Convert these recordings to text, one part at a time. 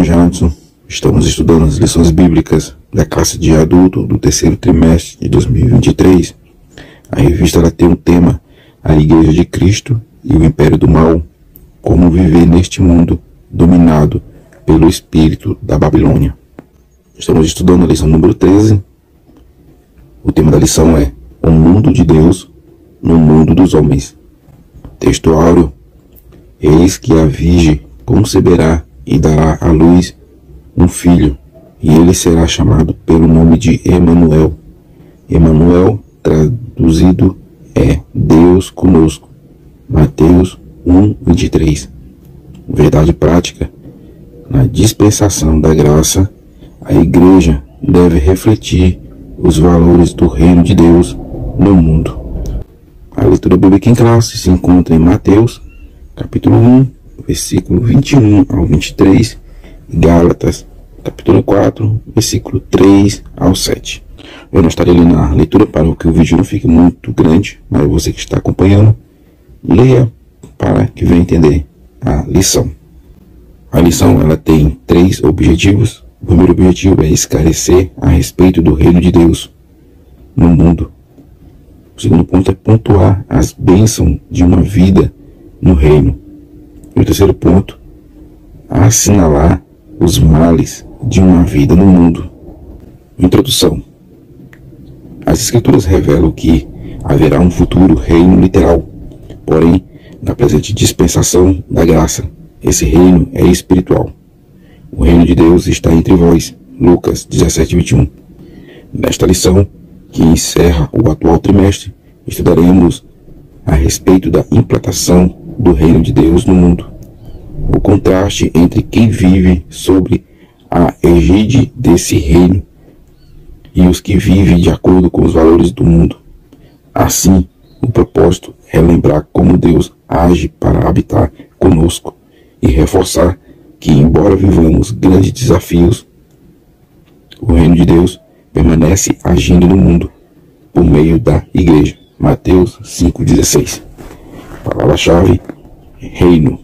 chamo Janson. Estamos estudando as lições bíblicas da classe de adulto do terceiro trimestre de 2023. A revista ela tem um tema: a Igreja de Cristo e o Império do Mal, como viver neste mundo dominado pelo espírito da Babilônia. Estamos estudando a lição número 13. O tema da lição é o mundo de Deus no mundo dos homens. Texto áureo: eis que a Virgem conceberá e dará à luz um filho, e ele será chamado pelo nome de Emanuel. Emanuel, traduzido, é Deus conosco. Mateus 1:23. Verdade prática: na dispensação da graça, a Igreja deve refletir os valores do reino de Deus no mundo. A leitura bíblica em classe se encontra em Mateus, capítulo 1, versículo 21 ao 23, e Gálatas, capítulo 4, versículo 3 ao 7. Eu não estarei lendo a leitura para que o vídeo não fique muito grande, mas você que está acompanhando, leia para que venha entender a lição. A lição ela tem 3 objetivos. O primeiro objetivo é esclarecer a respeito do reino de Deus no mundo. O segundo ponto é pontuar as bênçãos de uma vida no reino. E o terceiro ponto, assinalar os males de uma vida no mundo. Introdução. As Escrituras revelam que haverá um futuro reino literal, porém, na presente dispensação da graça, esse reino é espiritual. O reino de Deus está entre vós. Lucas 17:21. Nesta lição, que encerra o atual trimestre, estudaremos a respeito da implantação do reino de Deus no mundo. O contraste entre quem vive sobre a egíde desse reino e os que vivem de acordo com os valores do mundo. Assim, o propósito é lembrar como Deus age para habitar conosco e reforçar que, embora vivamos grandes desafios, o reino de Deus permanece agindo no mundo por meio da Igreja. Mateus 5:16. Palavra-chave: reino.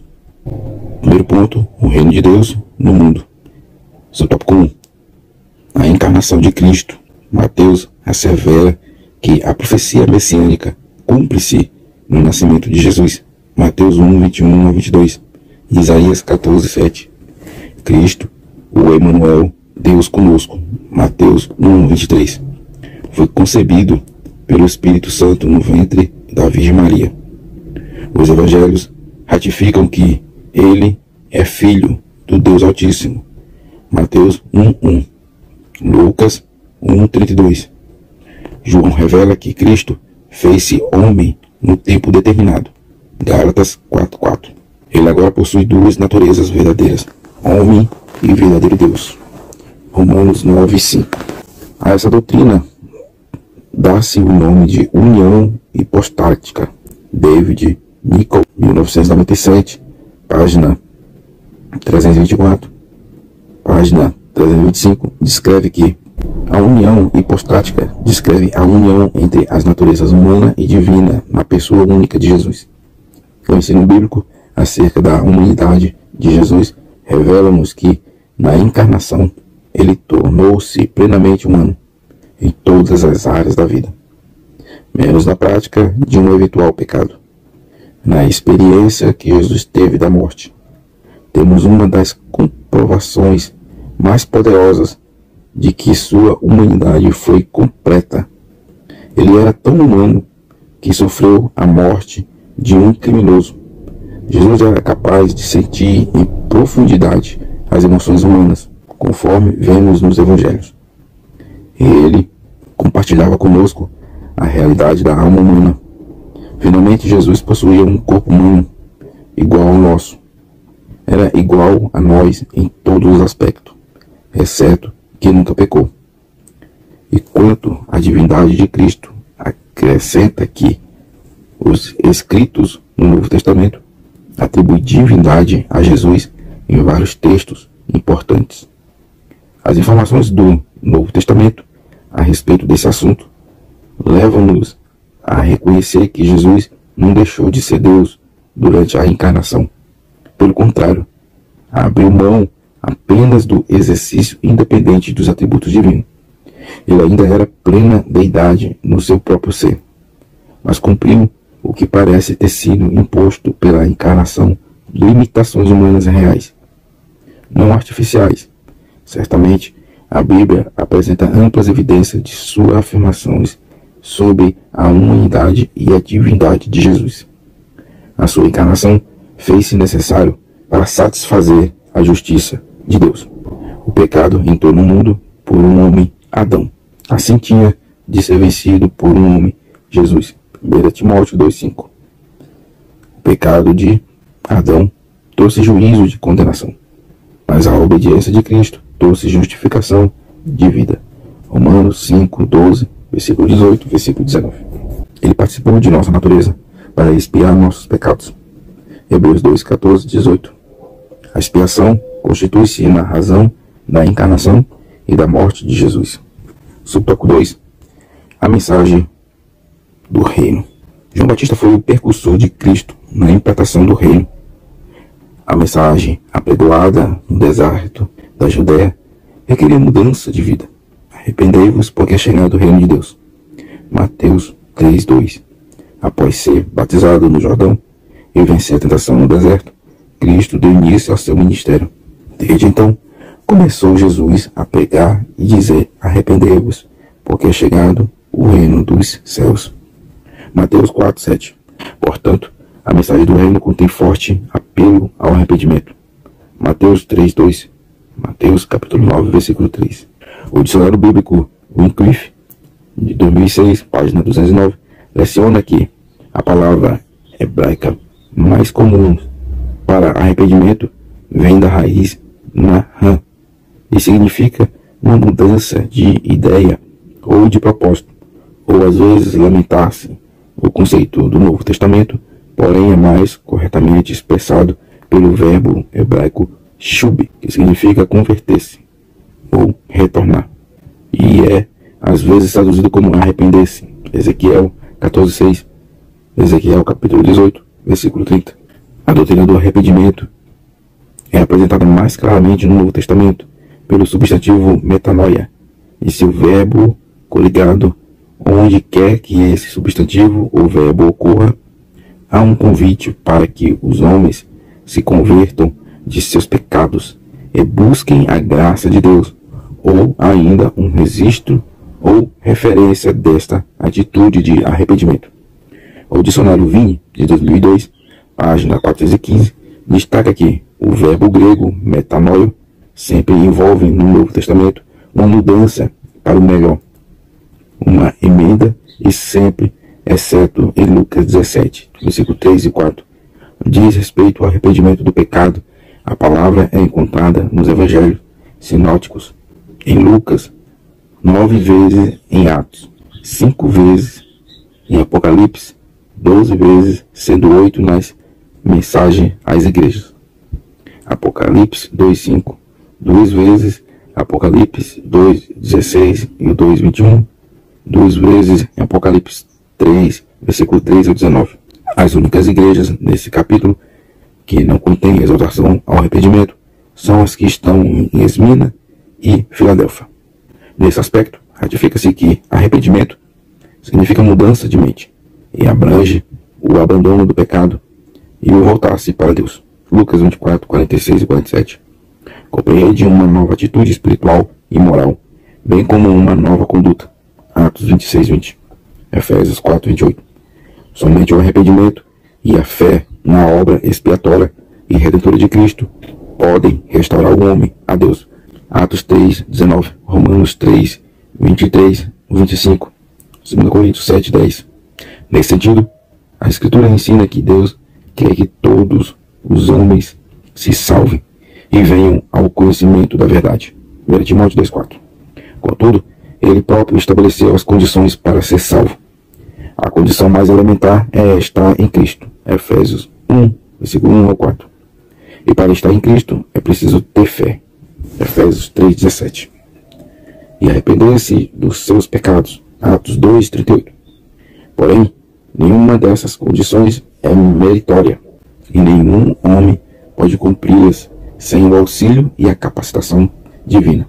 Primeiro ponto: o reino de Deus no mundo. Seu tópico 1. A encarnação de Cristo. Mateus assevera que a profecia messiânica cumpre-se no nascimento de Jesus. Mateus 1:21-22. Isaías 14:7. Cristo, o Emanuel, Deus conosco. Mateus 1:23. Foi concebido pelo Espírito Santo no ventre da Virgem Maria. Os evangelhos ratificam que ele é filho do Deus Altíssimo. Mateus 1:1. Lucas 1:32. João revela que Cristo fez-se homem no tempo determinado. Gálatas 4:4. Ele agora possui 2 naturezas verdadeiras, homem e verdadeiro Deus. Romanos 9:5. A essa doutrina dá-se o nome de união hipostática. David Nichol, 1997, página 324, página 325, descreve que a união hipostática descreve a união entre as naturezas humana e divina na pessoa única de Jesus. O ensino bíblico acerca da humanidade de Jesus revela-nos que, na encarnação, ele tornou-se plenamente humano em todas as áreas da vida, menos na prática de um eventual pecado. Na experiência que Jesus teve da morte, temos uma das comprovações mais poderosas de que sua humanidade foi completa. Ele era tão humano que sofreu a morte de um criminoso. Jesus era capaz de sentir em profundidade as emoções humanas, conforme vemos nos evangelhos. E ele compartilhava conosco a realidade da alma humana. Finalmente, Jesus possuía um corpo humano igual ao nosso. Era igual a nós em todos os aspectos, exceto que nunca pecou. E quanto à divindade de Cristo, acrescenta que os escritos no Novo Testamento atribuem divindade a Jesus em vários textos importantes. As informações do Novo Testamento a respeito desse assunto levam-nos a reconhecer que Jesus não deixou de ser Deus durante a encarnação. Pelo contrário, abriu mão apenas do exercício independente dos atributos divinos. Ele ainda era plena deidade no seu próprio ser, mas cumpriu o que parece ter sido imposto pela encarnação, limitações humanas reais, não artificiais. Certamente, a Bíblia apresenta amplas evidências de suas afirmações sobre a humanidade e a divindade de Jesus. A sua encarnação fez-se necessário para satisfazer a justiça de Deus. O pecado entrou no mundo por um homem, Adão. Assim tinha de ser vencido por um homem, Jesus. 1 Timóteo 2,5. O pecado de Adão trouxe juízo de condenação, mas a obediência de Cristo trouxe justificação de vida. Romanos 5, 12, versículo 18, versículo 19. Ele participou de nossa natureza para expiar nossos pecados. Hebreus 2, 14, 18. A expiação constitui-se na razão da encarnação e da morte de Jesus. Subtópico 2. A mensagem do reino. João Batista foi o precursor de Cristo na implantação do reino. A mensagem apregoada no deserto da Judéia requeria mudança de vida. Arrependei-vos, porque é chegado o reino de Deus. Mateus 3:2. Após ser batizado no Jordão e vencer a tentação no deserto, Cristo deu início ao seu ministério. Desde então, começou Jesus a pregar e dizer: arrependei-vos, porque é chegado o reino dos céus. Mateus 4:7. Portanto, a mensagem do reino contém forte apelo ao arrependimento. Mateus 3:2. Mateus capítulo 9, versículo 3. O dicionário bíblico Wycliffe, de 2006, página 209, leciona que a palavra hebraica mais comum para arrependimento vem da raiz naham e significa uma mudança de ideia ou de propósito, ou às vezes lamentar-se. O conceito do Novo Testamento, porém, é mais corretamente expressado pelo verbo hebraico shub, que significa converter-se ou retornar, e é às vezes traduzido como arrepender-se. Ezequiel 14:6, Ezequiel capítulo 18, versículo 30. A doutrina do arrependimento é apresentada mais claramente no Novo Testamento pelo substantivo metanoia e seu verbo coligado. Onde quer que esse substantivo ou verbo ocorra, há um convite para que os homens se convertam de seus pecados e busquem a graça de Deus, ou ainda um registro ou referência desta atitude de arrependimento. O dicionário Vini, de 2002, página 415, destaca que o verbo grego metanoio sempre envolve no Novo Testamento uma mudança para o melhor, uma emenda, e sempre, exceto em Lucas 17, versículo 3 e 4, diz respeito ao arrependimento do pecado. A palavra é encontrada nos evangelhos sinóticos, em Lucas, 9 vezes, em Atos, 5 vezes, em Apocalipse, 12 vezes, sendo 8 nas mensagens às igrejas. Apocalipse 2:5, 2 vezes, Apocalipse 2:16 e o 2:21, 2 vezes em Apocalipse 3, versículo 3 ao 19. As únicas igrejas nesse capítulo que não contêm exortação ao arrependimento são as que estão em Esmina e Filadélfia. Nesse aspecto, ratifica-se que arrependimento significa mudança de mente e abrange o abandono do pecado e o voltar-se para Deus. Lucas 24, 46 e 47. Compreende uma nova atitude espiritual e moral, bem como uma nova conduta. Atos 26:20. Efésios 4:28. Somente o arrependimento e a fé na obra expiatória e redentora de Cristo podem restaurar o homem a Deus. Atos 3:19. Romanos 3:23, 25. 2 Coríntios 7:10. Nesse sentido, a Escritura ensina que Deus quer que todos os homens se salvem e venham ao conhecimento da verdade. 1 Timóteo 2:4. Contudo, ele próprio estabeleceu as condições para ser salvo. A condição mais elementar é estar em Cristo. Efésios 1, versículo 1 ao 4. E para estar em Cristo é preciso ter fé. Efésios 3:17. E arrepender-se dos seus pecados. Atos 2:38. Porém, nenhuma dessas condições é meritória, e nenhum homem pode cumpri-las sem o auxílio e a capacitação divina.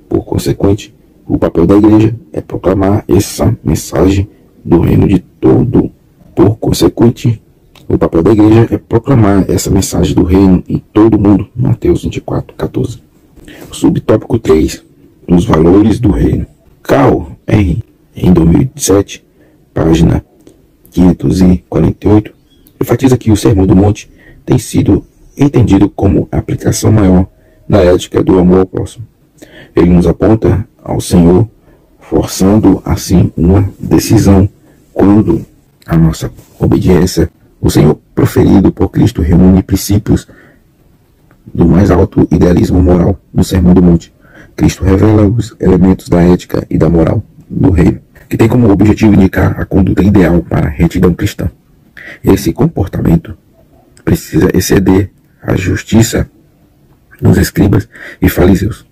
Por consequente, o papel da igreja é proclamar essa mensagem do reino de todo. Por consequente, o papel da igreja é proclamar essa mensagem do reino em todo o mundo. Mateus 24:14. Subtópico 3. Os valores do reino. Carl R., em 2007, página 548, enfatiza que o Sermão do Monte tem sido entendido como a aplicação maior da ética do amor ao próximo. Ele nos aponta ao Senhor, forçando assim uma decisão quando a nossa obediência. O Senhor proferido por Cristo reúne princípios do mais alto idealismo moral no Sermão do Monte. Cristo revela os elementos da ética e da moral do reino, que tem como objetivo indicar a conduta ideal para a retidão cristã. Esse comportamento precisa exceder a justiça dos escribas e fariseus.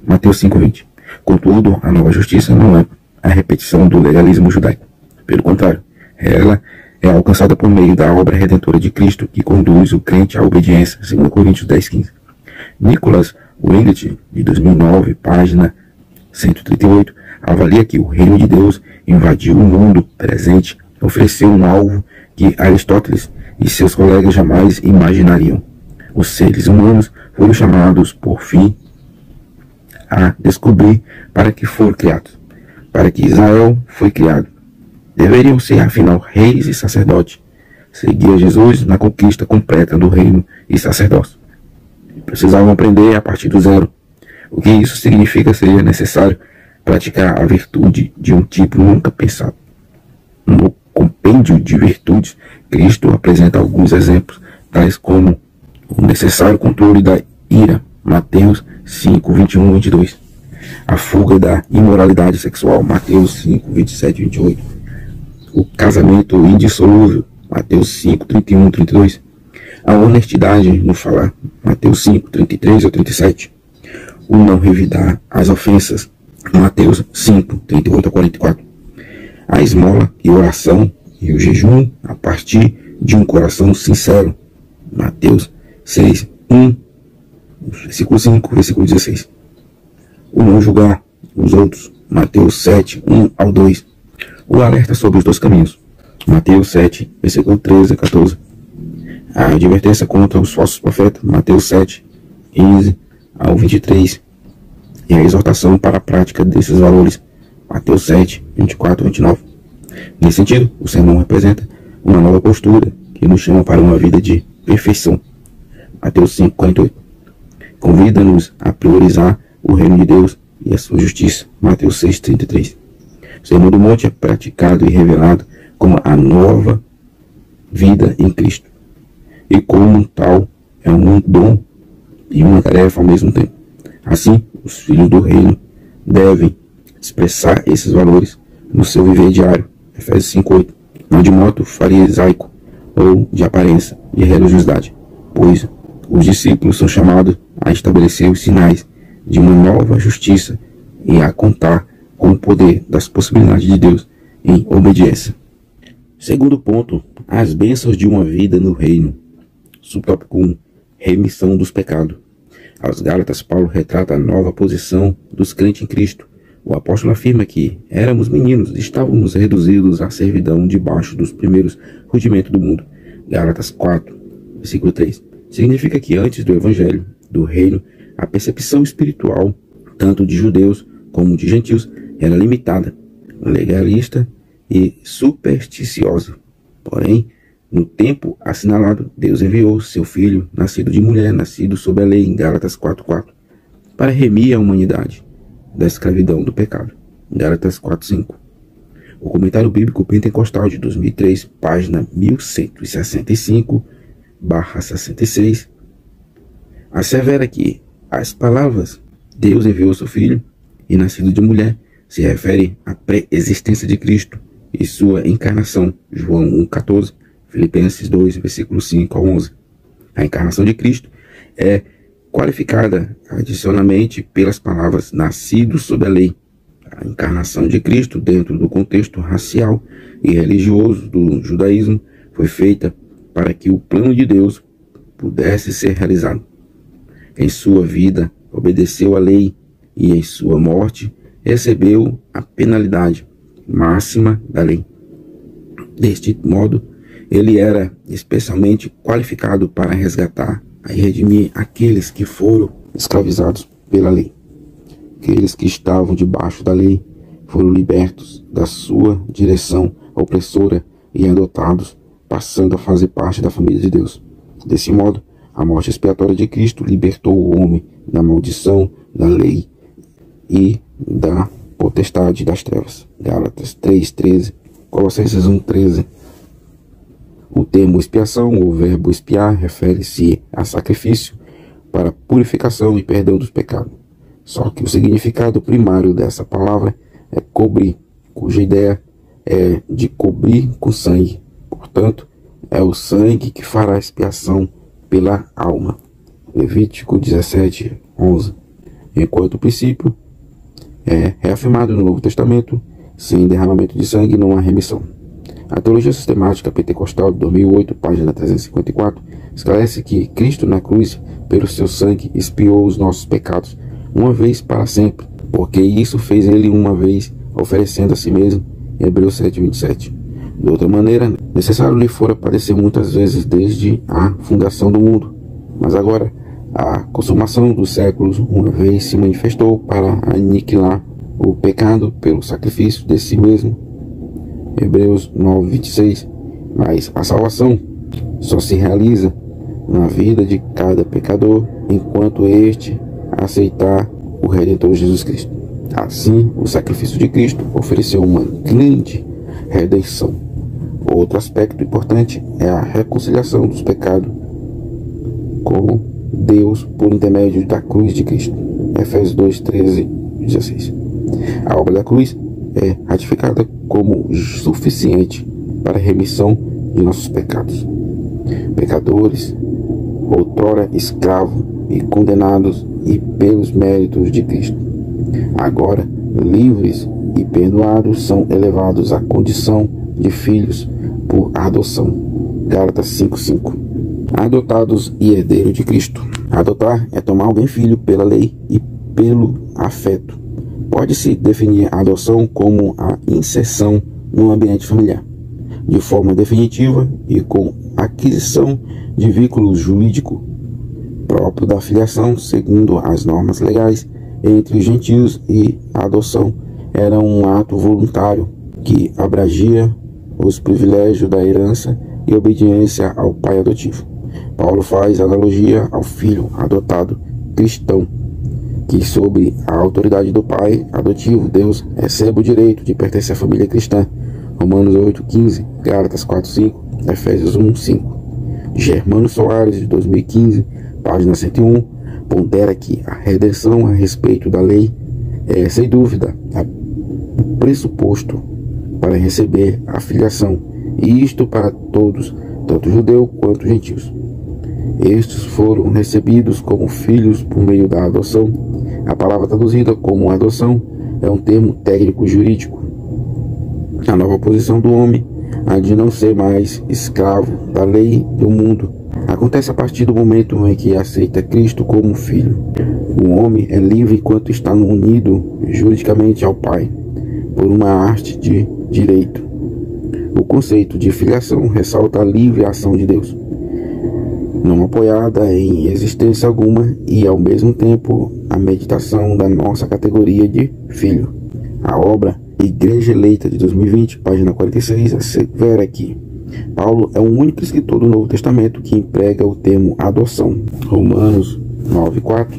Mateus 5:20. Contudo, a nova justiça não é a repetição do legalismo judaico. Pelo contrário, ela é alcançada por meio da obra redentora de Cristo, que conduz o crente à obediência, 2 Coríntios 10:15. Nicholas Winget, de 2009, página 138, avalia que o reino de Deus invadiu o mundo presente, ofereceu um alvo que Aristóteles e seus colegas jamais imaginariam. Os seres humanos foram chamados, por fim, a descobrir para que foram criados, para que Israel foi criado. Deveriam ser, afinal, reis e sacerdotes. Seguir Jesus na conquista completa do reino e sacerdócio. Precisavam aprender a partir do zero. O que isso significa? Seria necessário praticar a virtude de um tipo nunca pensado. No compêndio de virtudes, Cristo apresenta alguns exemplos, tais como o necessário controle da ira, Mateus 5:21-22. A fuga da imoralidade sexual, Mateus 5:27-28. O casamento indissolúvel, Mateus 5:31-32. A honestidade no falar, Mateus 5:33-37. O não revidar as ofensas, Mateus 5:38-44. A esmola e oração e o jejum a partir de um coração sincero, Mateus 6:1, versículo 5, versículo 16. O não julgar os outros, Mateus 7:1-2. O alerta sobre os dois caminhos, Mateus 7, versículo 13-14. A advertência contra os falsos profetas, Mateus 7:15-23. E a exortação para a prática desses valores, Mateus 7:24-29. Nesse sentido, o sermão representa uma nova postura que nos chama para uma vida de perfeição, Mateus 5:48. Convida-nos a priorizar o reino de Deus e a sua justiça, Mateus 6:33. O Sermão do Monte é praticado e revelado como a nova vida em Cristo. E como tal, é um dom e uma tarefa ao mesmo tempo. Assim, os filhos do reino devem expressar esses valores no seu viver diário, Efésios 5:8. Não de modo farisaico ou de aparência e religiosidade, pois os discípulos são chamados a estabelecer os sinais de uma nova justiça e a contar com o poder das possibilidades de Deus em obediência. Segundo ponto, as bênçãos de uma vida no reino. Subtópico 1. Remissão dos pecados. Aos Gálatas, Paulo retrata a nova posição dos crentes em Cristo. O apóstolo afirma que éramos meninos, estávamos reduzidos à servidão debaixo dos primeiros rudimentos do mundo. Gálatas 4, versículo 3. Significa que antes do evangelho, do reino, a percepção espiritual, tanto de judeus como de gentios, era limitada, legalista e supersticiosa. Porém, no tempo assinalado, Deus enviou seu Filho, nascido de mulher, nascido sob a lei, em Gálatas 4:4, para remir a humanidade da escravidão do pecado, Gálatas 4:5. O comentário bíblico pentecostal de 2003, página 1165/66, assevera que as palavras Deus enviou seu Filho e nascido de mulher se refere à pré-existência de Cristo e sua encarnação, João 1:14, Filipenses 2, versículo 5-11. A encarnação de Cristo é qualificada adicionalmente pelas palavras nascido sob a lei. A encarnação de Cristo, dentro do contexto racial e religioso do judaísmo, foi feita para que o plano de Deus pudesse ser realizado. em sua vida obedeceu à lei e em sua morte recebeu a penalidade máxima da lei. Deste modo, ele era especialmente qualificado para resgatar e redimir aqueles que foram escravizados pela lei. Aqueles que estavam debaixo da lei foram libertos da sua direção opressora e adotados, passando a fazer parte da família de Deus. Desse modo, a morte expiatória de Cristo libertou o homem da maldição, da lei e da potestade das trevas. Gálatas 3:13, Colossenses 1:13. O termo expiação, ou verbo expiar, refere-se a sacrifício para purificação e perdão dos pecados. Só que o significado primário dessa palavra é cobrir, cuja ideia é de cobrir com sangue. Portanto, é o sangue que fará expiação pela alma. Levítico 17:11. Enquanto o princípio é reafirmado no Novo Testamento, sem derramamento de sangue não há remissão. A Teologia Sistemática Pentecostal de 2008, página 354, esclarece que Cristo na cruz, pelo seu sangue, expiou os nossos pecados, uma vez para sempre, porque isso fez ele uma vez, oferecendo a si mesmo, em Hebreus 7:27. De outra maneira, necessário lhe fora padecer muitas vezes desde a fundação do mundo, mas agora, a consumação dos séculos, uma vez se manifestou para aniquilar o pecado pelo sacrifício de si mesmo, Hebreus 9:26. Mas a salvação só se realiza na vida de cada pecador enquanto este aceitar o Redentor Jesus Cristo. Assim, o sacrifício de Cristo ofereceu uma grande redenção. Outro aspecto importante é a reconciliação dos pecados com Deus por intermédio da cruz de Cristo. Efésios 2:13-16. A obra da cruz é ratificada como suficiente para a remissão de nossos pecados. Pecadores, outrora escravos e condenados, e pelos méritos de Cristo, agora livres e perdoados, são elevados à condição de filhos por adoção. Gálatas 5:5. Adotados e herdeiros de Cristo. Adotar é tomar alguém filho pela lei e pelo afeto. Pode-se definir a adoção como a inserção no ambiente familiar, de forma definitiva e com aquisição de vínculo jurídico próprio da filiação, segundo as normas legais entre os gentios, e a adoção era um ato voluntário que abrangia os privilégios da herança e obediência ao pai adotivo. Paulo faz analogia ao filho adotado cristão, que sob a autoridade do pai adotivo, Deus, recebe o direito de pertencer à família cristã. Romanos 8:15, Gálatas 4:5, Efésios 1:5. Germano Soares, de 2015, página 101, pondera que a redenção a respeito da lei é, sem dúvida, o pressuposto para receber a filiação, e isto para todos, tanto judeus quanto gentios. Estes foram recebidos como filhos por meio da adoção. A palavra traduzida como adoção é um termo técnico jurídico. A nova posição do homem, a de não ser mais escravo da lei do mundo, acontece a partir do momento em que aceita Cristo como filho. O homem é livre enquanto está unido juridicamente ao Pai, por uma arte de direito. O conceito de filiação ressalta a livre ação de Deus, não apoiada em existência alguma, e ao mesmo tempo a meditação da nossa categoria de filho. A obra Igreja Eleita de 2020, página 46, assevera que Paulo é o único escritor do Novo Testamento que emprega o termo adoção. Romanos 9:4,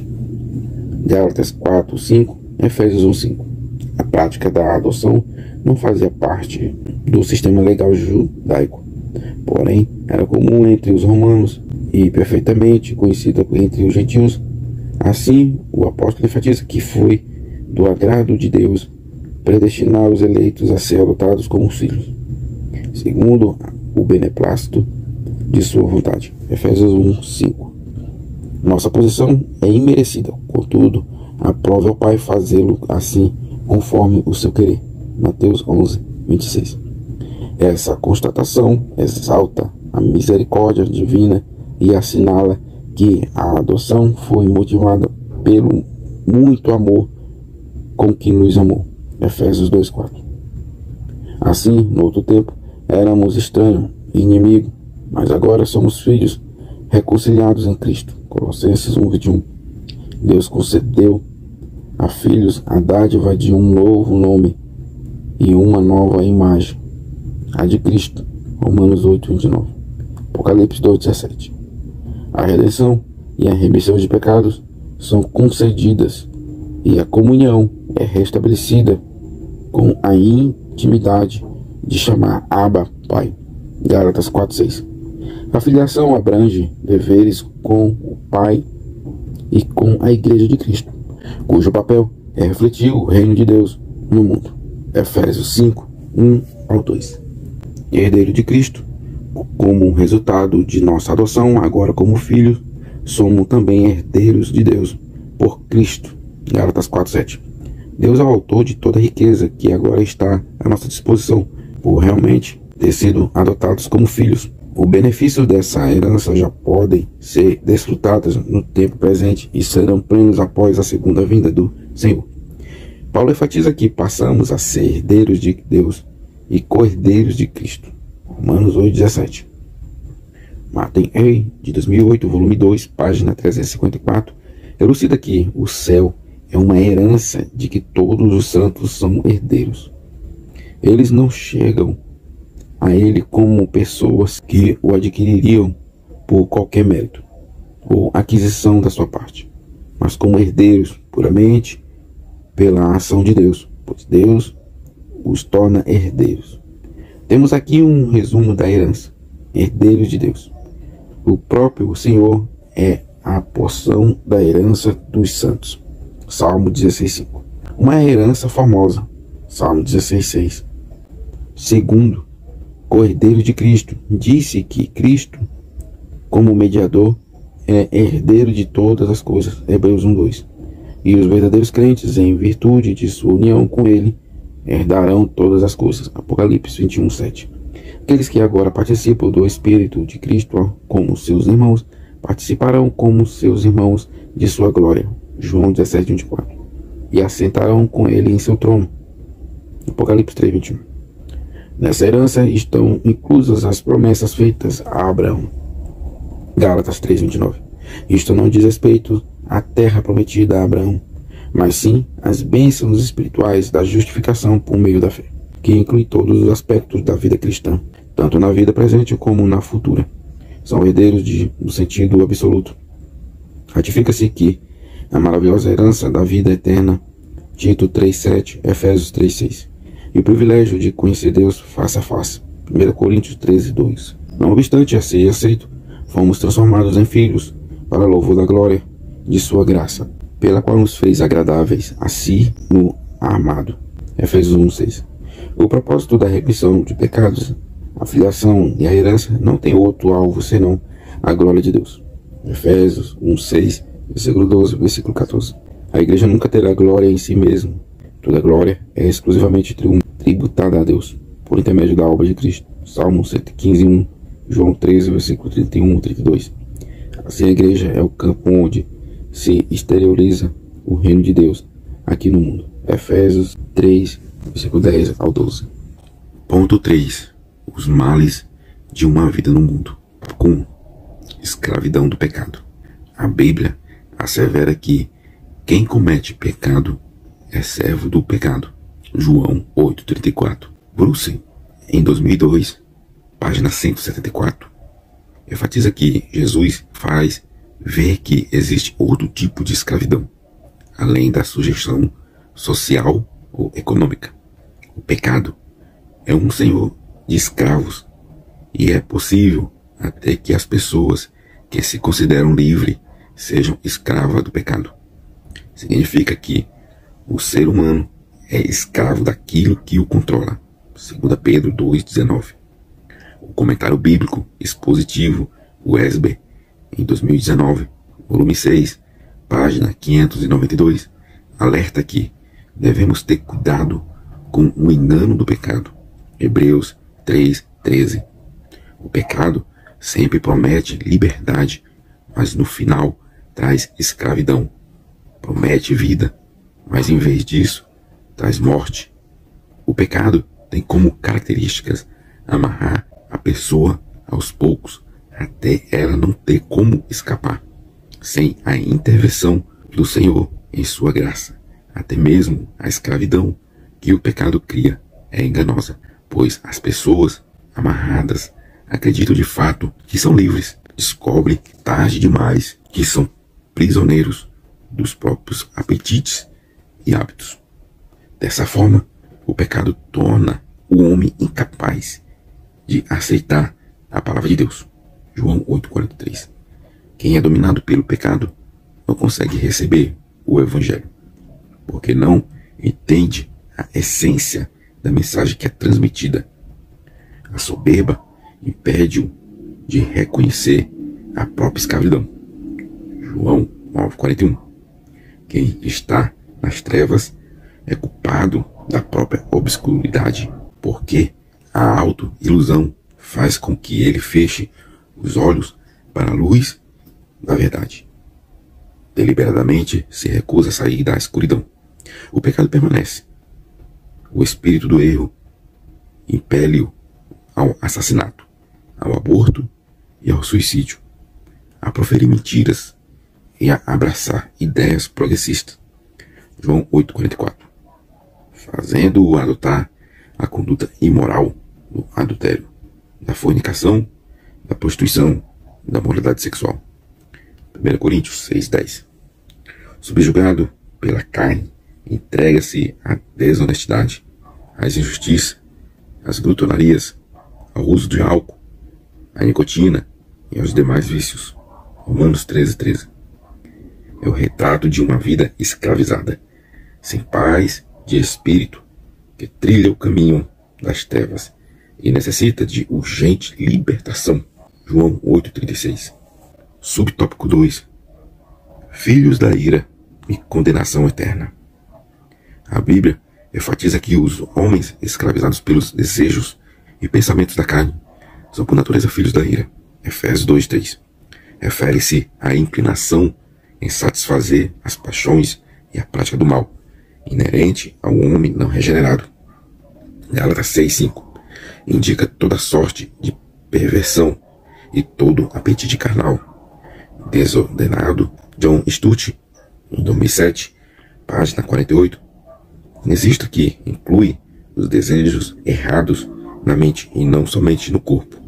Gálatas 4:5, Efésios 1:5. A prática da adoção não fazia parte do sistema legal judaico, porém era comum entre os romanos e perfeitamente conhecida entre os gentios. Assim, o apóstolo enfatiza que foi do agrado de Deus predestinar os eleitos a ser adotados como filhos, segundo o beneplácito de sua vontade. Efésios 1:5. Nossa posição é imerecida, contudo, aprove ao Pai fazê-lo assim, conforme o seu querer. Mateus 11:26. Essa constatação exalta a misericórdia divina e assinala que a adoção foi motivada pelo muito amor com que nos amou. Efésios 2:4. Assim, no outro tempo, éramos estranhos e inimigos, mas agora somos filhos reconciliados em Cristo. Colossenses 1:21. Deus concedeu a filhos a dádiva de um novo nome e uma nova imagem, a de Cristo. Romanos 8:29. Apocalipse 2:17. A redenção e a remissão de pecados são concedidas e a comunhão é restabelecida com a intimidade de chamar Abba, Pai. Gálatas 4:6. A filiação abrange deveres com o Pai e com a Igreja de Cristo, cujo papel é refletir o reino de Deus no mundo. Efésios 5:1-2. Herdeiro de Cristo, como resultado de nossa adoção, agora como filhos, somos também herdeiros de Deus por Cristo. Gálatas 4:7. Deus é o autor de toda a riqueza que agora está à nossa disposição, por realmente ter sido adotados como filhos. Os benefícios dessa herança já podem ser desfrutados no tempo presente e serão plenos após a segunda vinda do Senhor. Paulo enfatiza que passamos a ser herdeiros de Deus e co-herdeiros de Cristo. Romanos 8:17. Martin A., de 2008, volume 2, página 354, elucida que o céu é uma herança de que todos os santos são herdeiros. Eles não chegam a ele como pessoas que o adquiririam por qualquer mérito ou aquisição da sua parte, mas como herdeiros puramente pela ação de Deus, pois Deus os torna herdeiros. Temos aqui um resumo da herança. Herdeiros de Deus. O próprio Senhor é a porção da herança dos santos. Salmo 16:5. Uma herança famosa. Salmo 16:6. Segundo, co-herdeiro de Cristo. Disse que Cristo, como mediador, é herdeiro de todas as coisas. Hebreus 1:2. E os verdadeiros crentes, em virtude de sua união com ele, herdarão todas as coisas. Apocalipse 21:7. Aqueles que agora participam do Espírito de Cristo como seus irmãos, participarão como seus irmãos de sua glória. João 17:24. E assentarão com ele em seu trono. Apocalipse 3:21. Nessa herança estão inclusas as promessas feitas a Abraão. Gálatas 3:29. Isto não diz respeito à terra prometida a Abraão, mas sim as bênçãos espirituais da justificação por meio da fé, que inclui todos os aspectos da vida cristã, tanto na vida presente como na futura. São herdeiros no sentido absoluto. Ratifica-se que a maravilhosa herança da vida eterna, Tito 3:7, Efésios 3:6, e o privilégio de conhecer Deus face a face, 1 Coríntios 13:2. Não obstante a ser aceito, fomos transformados em filhos, para louvor da glória de sua graça, pela qual nos fez agradáveis a si no amado. Efésios 1:6. O propósito da remissão de pecados, a filiação e a herança não tem outro alvo senão a glória de Deus. Efésios 1:6, versículo 12, versículo 14. A igreja nunca terá glória em si mesma. Toda glória é exclusivamente tributada a Deus, por intermédio da obra de Cristo. Salmo 115:1, João 13, versículo 31 e 32. Assim a igreja é o campo onde se exterioriza o reino de Deus aqui no mundo. Efésios 3, versículo 10 ao 12. Ponto 3. Os males de uma vida no mundo. 1. Escravidão do pecado. A Bíblia assevera que quem comete pecado é servo do pecado. João 8:34. Bruce, em 2002, página 174, enfatiza que Jesus faz ver que existe outro tipo de escravidão, além da sujeição social ou econômica. O pecado é um senhor de escravos e é possível até que as pessoas que se consideram livres sejam escravas do pecado. Significa que o ser humano é escravo daquilo que o controla. 2 Pedro 2:19. O comentário bíblico expositivo Wesber, em 2019, volume 6, página 592, alerta que devemos ter cuidado com o engano do pecado. Hebreus 3:13. O pecado sempre promete liberdade, mas no final traz escravidão. Promete vida, mas em vez disso, traz morte. O pecado tem como características amarrar a pessoa aos poucos, até ela não ter como escapar, sem a intervenção do Senhor em sua graça. Até mesmo a escravidão que o pecado cria é enganosa, pois as pessoas amarradas acreditam de fato que são livres, descobrem tarde demais que são prisioneiros dos próprios apetites e hábitos. Dessa forma, o pecado torna o homem incapaz de aceitar a palavra de Deus. João 8,43. Quem é dominado pelo pecado não consegue receber o Evangelho, porque não entende a essência da mensagem que é transmitida. A soberba impede-o de reconhecer a própria escravidão. João 9,41. Quem está nas trevas é culpado da própria obscuridade, porque a autoilusão faz com que ele feche os olhos para a luz da verdade. Deliberadamente se recusa a sair da escuridão. O pecado permanece. O espírito do erro impele-o ao assassinato, ao aborto e ao suicídio, a proferir mentiras e a abraçar ideias progressistas. João 8,44. Fazendo-o adotar a conduta imoral do adultério, da fornicação, da prostituição, da moralidade sexual. 1 Coríntios 6,10. Subjugado pela carne, entrega-se à desonestidade, às injustiças, às glutonarias, ao uso de álcool, à nicotina e aos demais vícios. Romanos 13,13. É o retrato de uma vida escravizada, sem paz de espírito, que trilha o caminho das trevas e necessita de urgente libertação. João 8,36. Subtópico 2. Filhos da ira e condenação eterna. A Bíblia enfatiza que os homens escravizados pelos desejos e pensamentos da carne são por natureza filhos da ira. Efésios 2,3. Refere-se à inclinação em satisfazer as paixões e a prática do mal, inerente ao homem não regenerado. Gálatas 6,5. Indica toda sorte de perversão e todo apetite carnal, desordenado. John Stott, em 2007, página 48. Existe que inclui os desejos errados na mente e não somente no corpo.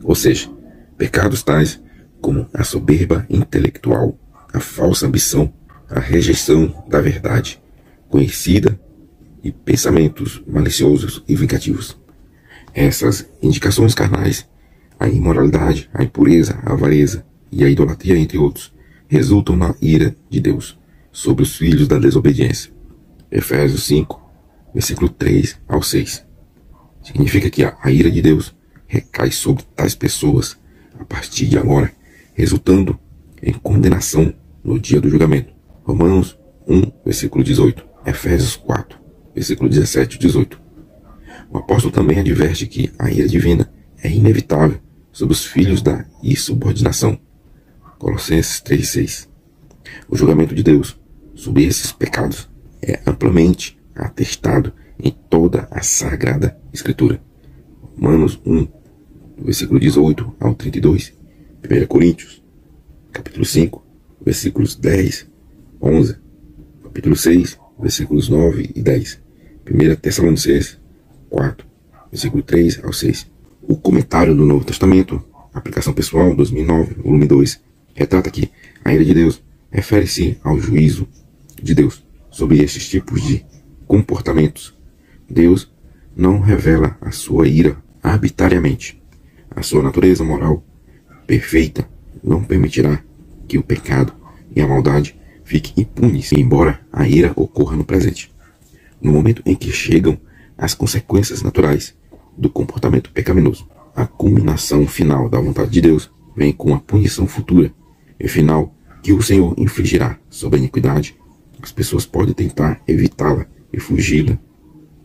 Ou seja, pecados tais como a soberba intelectual, a falsa ambição, a rejeição da verdade conhecida e pensamentos maliciosos e vingativos. Essas indicações carnais, a imoralidade, a impureza, a avareza e a idolatria, entre outros, resultam na ira de Deus sobre os filhos da desobediência. Efésios 5, versículo 3 ao 6. Significa que a ira de Deus recai sobre tais pessoas a partir de agora, resultando em condenação no dia do julgamento. Romanos 1, versículo 18. Efésios 4, versículo 17 e 18. O apóstolo também adverte que a ira divina é inevitável sobre os filhos da insubordinação. Colossenses 3,6. O julgamento de Deus sobre esses pecados é amplamente atestado em toda a Sagrada Escritura. Romanos 1, versículo 18 ao 32. 1 Coríntios, capítulo 5, versículos 10, 11. Capítulo 6, versículos 9 e 10. 1 Tessalonicenses 4, versículo 3 ao 6. O comentário do Novo Testamento, aplicação pessoal, 2009, volume 2, retrata que a ira de Deus refere-se ao juízo de Deus sobre estes tipos de comportamentos. Deus não revela a sua ira arbitrariamente. A sua natureza moral perfeita não permitirá que o pecado e a maldade fiquem impunes, embora a ira ocorra no presente. No momento em que chegam as consequências naturais do comportamento pecaminoso, a culminação final da vontade de Deus vem com a punição futura e final que o Senhor infligirá sobre a iniquidade. As pessoas podem tentar evitá-la e fugi-la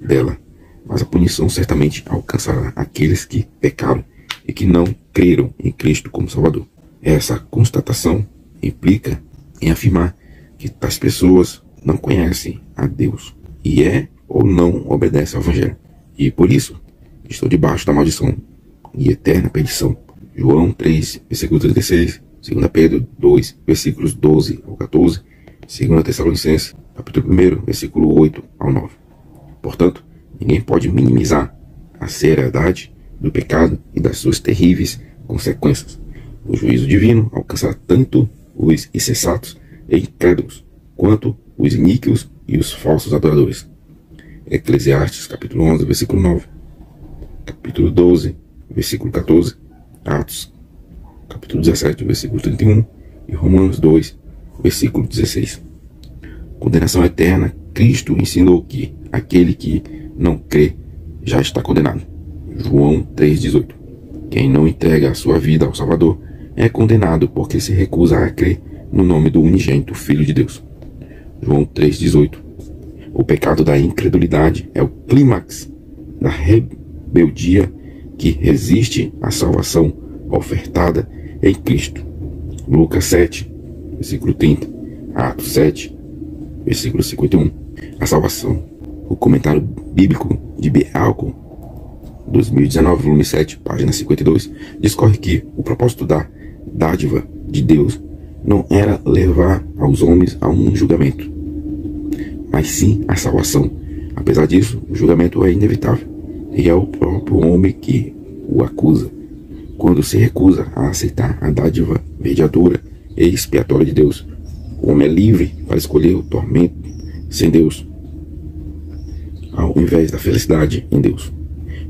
dela, mas a punição certamente alcançará aqueles que pecaram e que não creram em Cristo como Salvador. Essa constatação implica em afirmar que tais pessoas não conhecem a Deus e ou não obedecem ao Evangelho, e por isso estão debaixo da maldição e eterna perdição. João 3, versículo 36, 2 Pedro 2, versículos 12 ao 14, 2 Tessalonicenses, capítulo 1, versículo 8 ao 9. Portanto, ninguém pode minimizar a seriedade do pecado e das suas terríveis consequências. O juízo divino alcançará tanto os insensatos e incrédulos, quanto os iníquos e os falsos adoradores. Eclesiastes, capítulo 11, versículo 9, capítulo 12, versículo 14, Atos, capítulo 17, versículo 31 e Romanos 2, versículo 16. Condenação eterna. Cristo ensinou que aquele que não crê já está condenado. João 3,18. Quem não entrega a sua vida ao Salvador é condenado porque se recusa a crer no nome do unigênito Filho de Deus. João 3,18. O pecado da incredulidade é o clímax da rebeldia que resiste à salvação ofertada em Cristo. Lucas 7, versículo 30. Atos 7, versículo 51. A salvação. O comentário bíblico de B. Alco, 2019, volume 7, página 52, discorre que o propósito da dádiva de Deus não era levar aos homens a um julgamento, mas sim a salvação. Apesar disso, o julgamento é inevitável, e é o próprio homem que o acusa, quando se recusa a aceitar a dádiva mediadora e expiatória de Deus. O homem é livre para escolher o tormento sem Deus, ao invés da felicidade em Deus.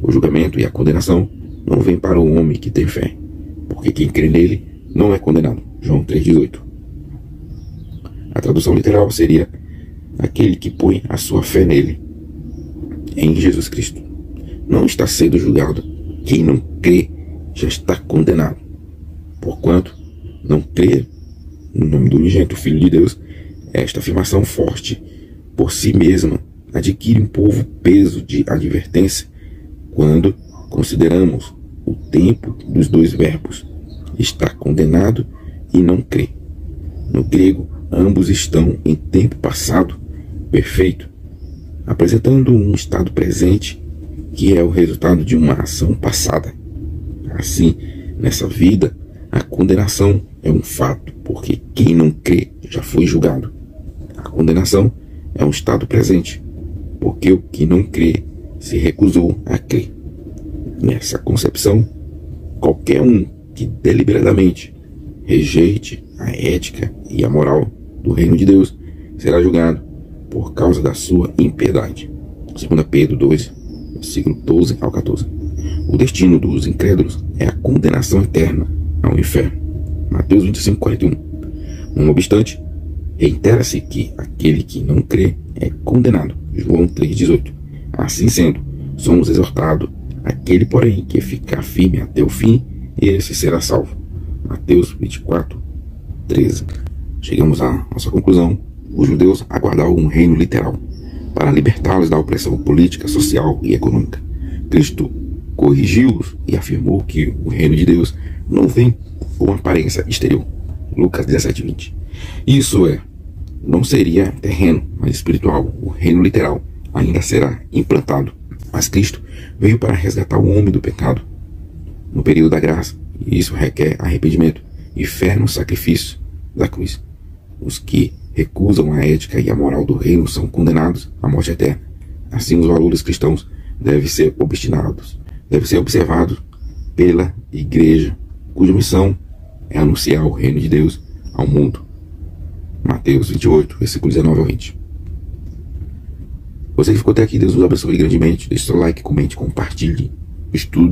O julgamento e a condenação não vêm para o homem que tem fé, porque quem crê nele não é condenado. João 3,18. A tradução literal seria aquele que põe a sua fé nele, em Jesus Cristo, não está sendo julgado. Quem não crê já está condenado, porquanto não crê no nome do unigênito Filho de Deus. Esta afirmação forte por si mesma adquire um povo peso de advertência quando consideramos o tempo dos dois verbos está condenado e não crê. No grego, ambos estão em tempo passado perfeito, apresentando um estado presente que é o resultado de uma ação passada. Assim, nessa vida, a condenação é um fato, porque quem não crê já foi julgado. A condenação é um estado presente, porque o que não crê se recusou a crer. Nessa concepção, qualquer um que deliberadamente rejeite a ética e a moral do reino de Deus será julgado por causa da sua impiedade. 2 Pedro 2, versículo 12 ao 14. O destino dos incrédulos é a condenação eterna ao inferno. Mateus 25, 41. Não obstante, reitera-se que aquele que não crê é condenado. João 3,18. Assim sendo, somos exortados: aquele, porém, que ficar firme até o fim, esse será salvo. Mateus 24, 13. Chegamos à nossa conclusão. Os judeus aguardavam um reino literal para libertá-los da opressão política, social e econômica. Cristo corrigiu-os e afirmou que o reino de Deus não vem com aparência exterior. Lucas 17, 20. Isso não seria terreno, mas espiritual. O reino literal ainda será implantado. Mas Cristo veio para resgatar o homem do pecado no período da graça, e isso requer arrependimento e fé no sacrifício da cruz. Os que recusam a ética e a moral do reino são condenados à morte eterna. Assim, os valores cristãos devem ser observados pela igreja, cuja missão é anunciar o reino de Deus ao mundo. Mateus 28, versículo 19 ao 20. Você que ficou até aqui, Deus os abençoe grandemente. Deixe seu like, comente, compartilhe o estudo